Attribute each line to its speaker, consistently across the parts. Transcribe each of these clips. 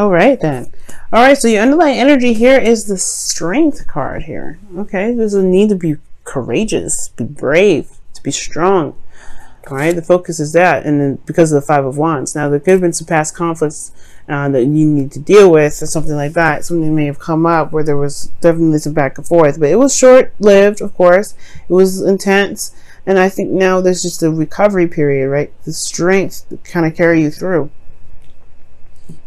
Speaker 1: All right then. All right, so your underlying energy here is the Strength card here. Okay, there's a need to be courageous, be brave, to be strong. All right, the focus is that, and then because of the Five of Wands. Now, there could have been some past conflicts that you need to deal with, or something like that. Something may have come up where there was definitely some back and forth, but it was short-lived, of course. It was intense, and I think now there's just a recovery period, right? The strength to kind of carry you through.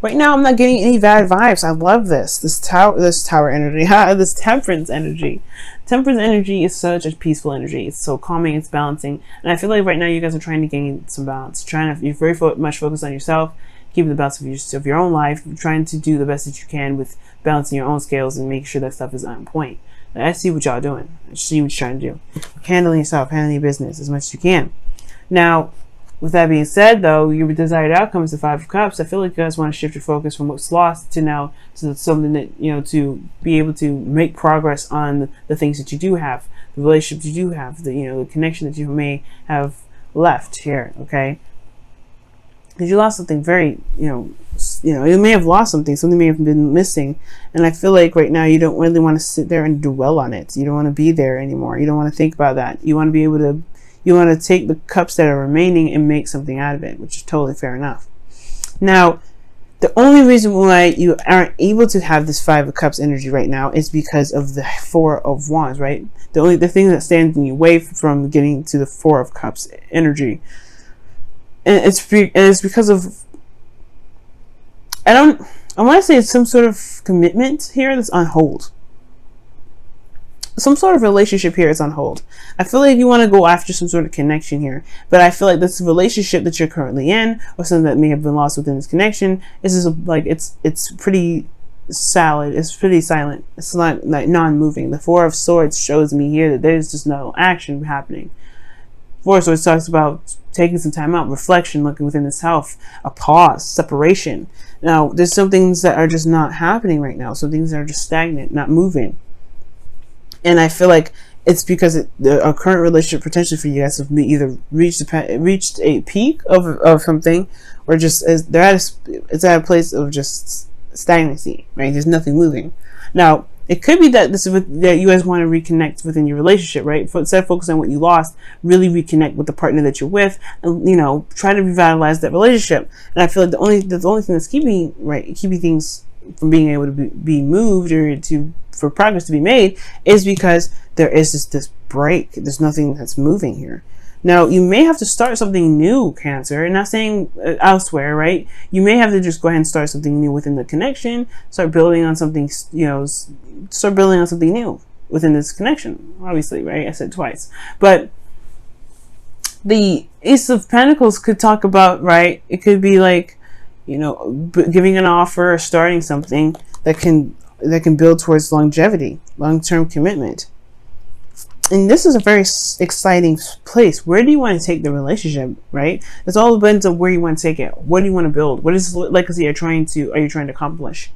Speaker 1: Right now, I'm not getting any bad vibes. I love this tower energy, this temperance energy. Temperance energy is such a peaceful energy. It's so calming, it's balancing, and I feel like right now you guys are trying to gain some balance. You're very much focused on yourself, keeping the balance of your own life, trying to do the best that you can with balancing your own scales and making sure that stuff is on point. I see what y'all doing. I see what you're trying to do. Handling yourself, handling your business as much as you can. Now, with that being said, though, your desired outcome is the Five of Cups. I feel like you guys want to shift your focus from what's lost to now to something that, to be able to make progress on the things that you do have, the relationships you do have, the connection that you may have left here, okay? Because you lost something very, you may have lost something may have been missing. And I feel like right now you don't really want to sit there and dwell on it. You don't want to be there anymore. You don't want to think about that. You want to be able to You want to take the cups that are remaining and make something out of it, which is totally fair enough. Now, the only reason why you aren't able to have this Five of Cups energy right now is because of the Four of Wands, right? The thing that stands in your way from getting to the Four of Cups energy, and it's because of, I want to say it's some sort of commitment here that's on hold. Some sort of relationship here is on hold. I feel like you want to go after some sort of connection here, but I feel like this relationship that you're currently in, or something that may have been lost within this connection, is just like it's pretty solid. It's pretty silent. It's not like non-moving. The Four of Swords shows me here that there's just no action happening. Four of Swords talks about taking some time out, reflection, looking within the self, a pause, separation. Now, there's some things that are just not happening right now. Some things that are just stagnant, not moving. And I feel like it's because a current relationship potentially for you guys have either reached a peak of something, or just it's at a place of just stagnancy, right? There's nothing moving. Now, it could be that that you guys want to reconnect within your relationship, right? Instead of focusing on what you lost, really reconnect with the partner that you're with, and try to revitalize that relationship. And I feel like the only thing that's keeping things from being able to be moved or for progress to be made is because there is this break. There's nothing that's moving here. Now, you may have to start something new, Cancer. And not saying elsewhere, right? You may have to just go ahead and start something new within the connection. Start building on something, start building on something new within this connection. Obviously, right? I said twice. But the Ace of Pentacles could talk about, right? It could be like, giving an offer or starting something that can build towards longevity, long-term commitment. And this is a very exciting place. Where do you want to take the relationship, right? It's all depends on where you want to take it. What do you want to build? What is legacy are you trying to accomplish?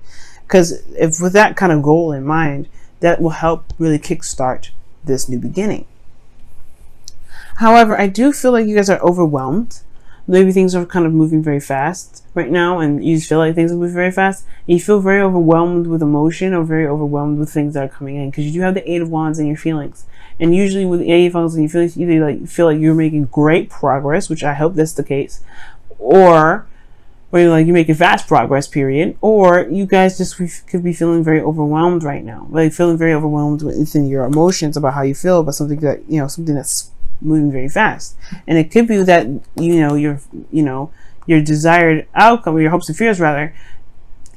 Speaker 1: Because if with that kind of goal in mind, that will help really kickstart this new beginning. However, I do feel like you guys are overwhelmed. Maybe things are kind of moving very fast right now, and you just feel like things are moving very fast. And you feel very overwhelmed with emotion, or very overwhelmed with things that are coming in, because you do have the Eight of Wands in your feelings. And usually with the Eight of Wands in your feelings, you feel like you're making great progress, which I hope that's the case, or you're making fast progress, period. Or you guys just could be feeling very overwhelmed right now, like feeling very overwhelmed within your emotions about how you feel about something that something that's moving very fast. And it could be that your desired outcome, or your hopes and fears rather,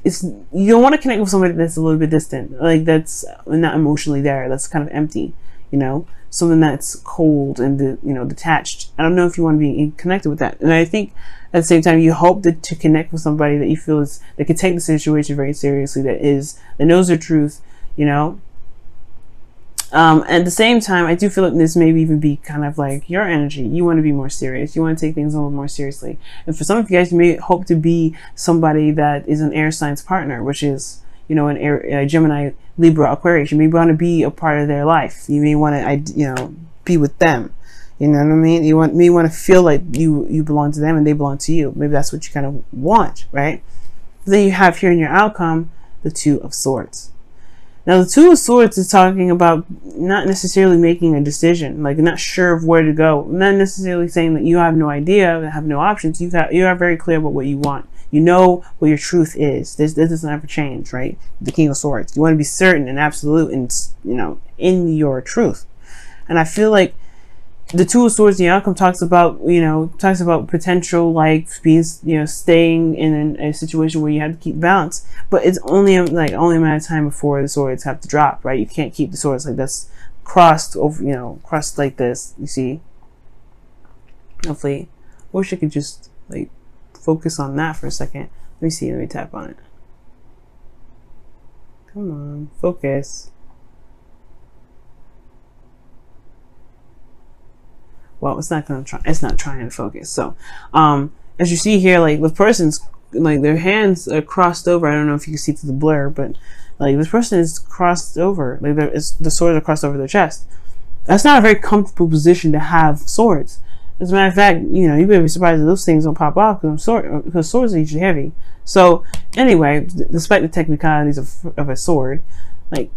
Speaker 1: is you don't want to connect with somebody that's a little bit distant, like that's not emotionally there, that's kind of empty, something that's cold and detached. I don't know if you want to be connected with that. And I think at the same time you hope to connect with somebody that you feel that can take the situation very seriously, that knows the truth, at the same time, I do feel like this may even be kind of like your energy. You want to be more serious. You want to take things a little more seriously. And for some of you guys, you may hope to be somebody that is an air signs partner, which is, a Gemini, Libra, Aquarius. You may want to be a part of their life. You may want to, be with them. You know what I mean? You may want to feel like you belong to them and they belong to you. Maybe that's what you kind of want, right? Then you have here in your outcome the Two of Swords. Now the Two of Swords is talking about not necessarily making a decision, like not sure of where to go, not necessarily saying that you have no idea, have no options. You are very clear about what you want. You know what your truth is. This doesn't ever change, right? The King of Swords. You want to be certain and absolute, and in your truth. And I feel like the Two of Swords, the outcome talks about potential, like being, staying in a situation where you have to keep balance, but it's only a matter of time before the swords have to drop, right? You can't keep the swords like this crossed over, crossed like this. You see? Hopefully, I wish I could just like focus on that for a second. Let me see. Let me tap on it. Come on, focus. Well, it's not trying to focus. So, as you see here, like the person's, like their hands are crossed over. I don't know if you can see through the blur, but like this person is crossed over. Like the swords are crossed over their chest. That's not a very comfortable position to have swords. As a matter of fact, you better be surprised that those things don't pop off because swords are usually heavy. So anyway, despite the technicalities of a sword, like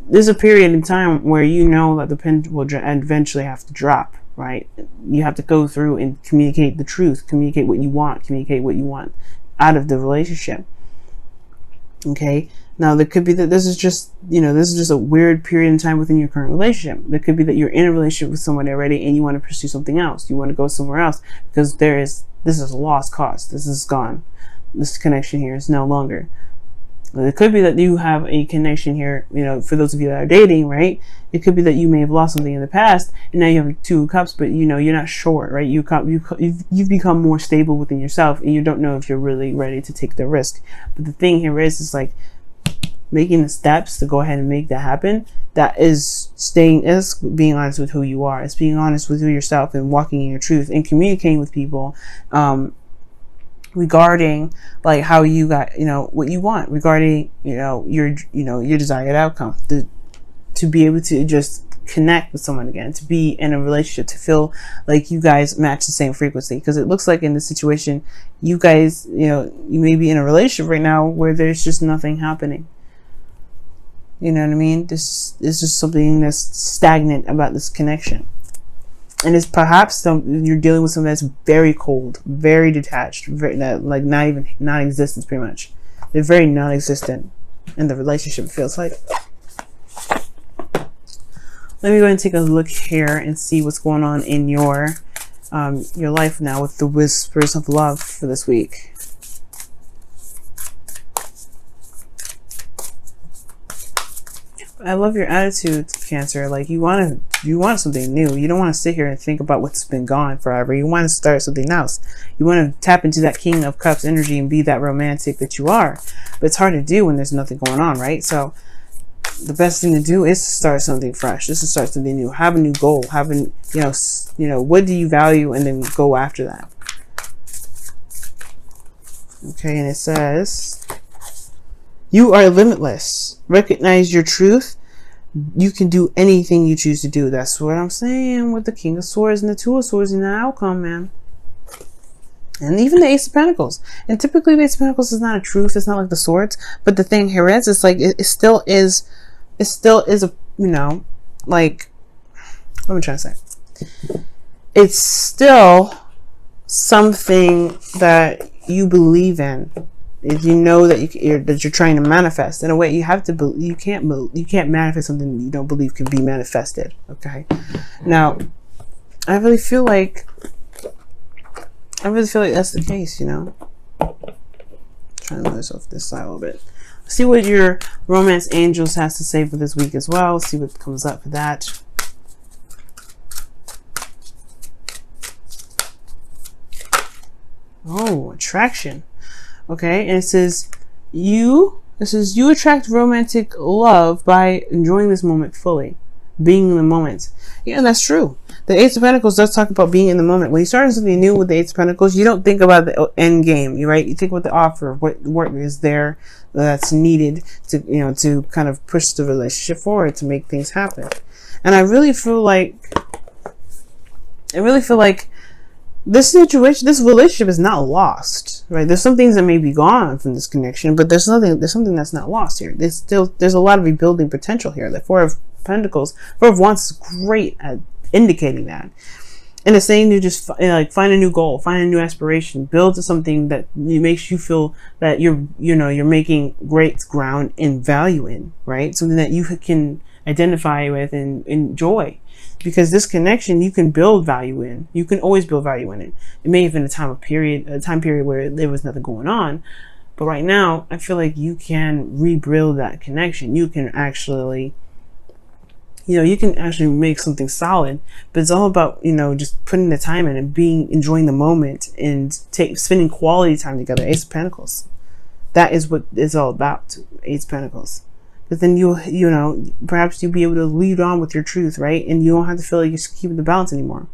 Speaker 1: there's a period in time where that the pen will eventually have to drop. Right? You have to go through and communicate the truth, communicate what you want out of the relationship. Okay. Now there could be that this is just a weird period in time within your current relationship. There could be that you're in a relationship with someone already and you want to pursue something else. You want to go somewhere else because this is a lost cause. This is gone. This connection here is no longer. It could be that you have a connection here, for those of you that are dating, right? It could be that you may have lost something in the past and now you have Two of Cups, but you're not sure, right? You've become more stable within yourself and you don't know if you're really ready to take the risk. But the thing here is like making the steps to go ahead and make that happen. That is being honest with who you are. It's being honest with yourself and walking in your truth and communicating with people, regarding like how you got what you want, regarding your desired outcome, to be able to just connect with someone again, to be in a relationship, to feel like you guys match the same frequency. Because it looks like in this situation you guys you may be in a relationship right now where there's just nothing happening. You know what I mean? This is just something that's stagnant about this connection. And it's perhaps you're dealing with something that's very cold, very detached, like non-existent, pretty much. They're very non-existent, and the relationship feels like. Let me go ahead and take a look here and see what's going on in your life now with the whispers of love for this week. I love your attitude, Cancer. Like you want something new. You don't want to sit here and think about what's been gone forever. You want to start something else. You want to tap into that King of Cups energy and be that romantic that you are. But it's hard to do when there's nothing going on, right? So the best thing to do is to start something fresh. Just to start something new. Have a new goal. Have what do you value, and then go after that. Okay, and it says, you are limitless. Recognize your truth. You can do anything you choose to do. That's what I'm saying with the King of Swords and the Two of Swords in the outcome, man. And even the Ace of Pentacles. And typically the Ace of Pentacles is not a truth. It's not like the Swords. But the thing here is, it's like, it still is a, like, what am I trying to say? It's still something that you believe in. If you know that you're trying to manifest, in a way, you have to. You can't manifest something that you don't believe can be manifested. Okay. Now, I really feel like that's the case. Trying to move this off this side a little bit. Let's see what your romance angels has to say for this week as well. Let's see what comes up for that. Oh, attraction. Okay, and it says you attract romantic love by enjoying this moment fully, being in the moment. Yeah, that's true. The Ace of Pentacles does talk about being in the moment. When you start something new with the Ace of Pentacles, you don't think about the end game, right? You think about the offer, what is there that's needed to to kind of push the relationship forward, to make things happen. And I really feel like this situation, this relationship is not lost, right? There's some things that may be gone from this connection, but there's something that's not lost here. There's a lot of rebuilding potential here. The Four of Pentacles, Four of Wands is great at indicating that. And it's saying to just like find a new goal, find a new aspiration, build to something that makes you feel that you're making great ground and value in, right? Something that you can identify with and enjoy. Because this connection, you can build value in. You can always build value in it. It may have been a time period where there was nothing going on, but right now, I feel like you can rebuild that connection. You can actually, make something solid. But it's all about, just putting the time in and enjoying the moment and spending quality time together. Ace of Pentacles. That is what it's all about. Ace of Pentacles. But then perhaps you'll be able to lead on with your truth, right? And you don't have to feel like you're keeping the balance anymore.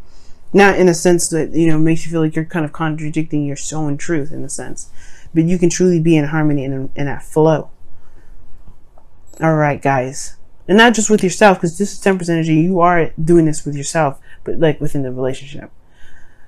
Speaker 1: Not in a sense that, makes you feel like you're kind of contradicting your own truth in a sense. But you can truly be in harmony and in that flow. All right, guys. And not just with yourself, because this is Temperance energy. You are doing this with yourself, but like within the relationship.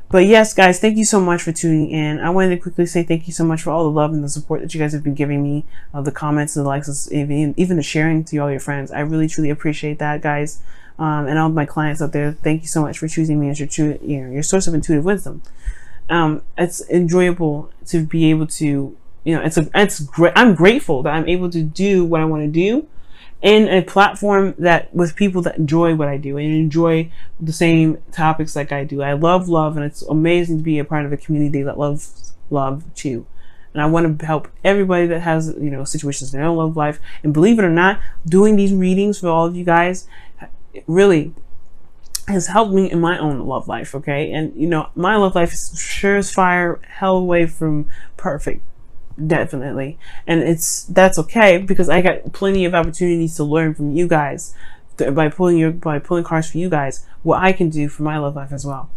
Speaker 1: But yes, guys, thank you so much for tuning in. I wanted to quickly say thank you so much for all the love and the support that you guys have been giving me, the comments and the likes, even the sharing to all your friends. I really, truly appreciate that, guys. And all of my clients out there, thank you so much for choosing me as your source of intuitive wisdom. It's enjoyable to be able to, it's great. I'm grateful that I'm able to do what I want to do in a platform that with people that enjoy what I do and enjoy the same topics like I do. I love love, and it's amazing to be a part of a community that loves love too. And I want to help everybody that has, situations in their own love life. And believe it or not, doing these readings for all of you guys really has helped me in my own love life. Okay. And my love life is sure as fire, hell away from perfect. Definitely. And that's okay, because I got plenty of opportunities to learn from you guys by pulling cards for you guys, what I can do for my love life as well.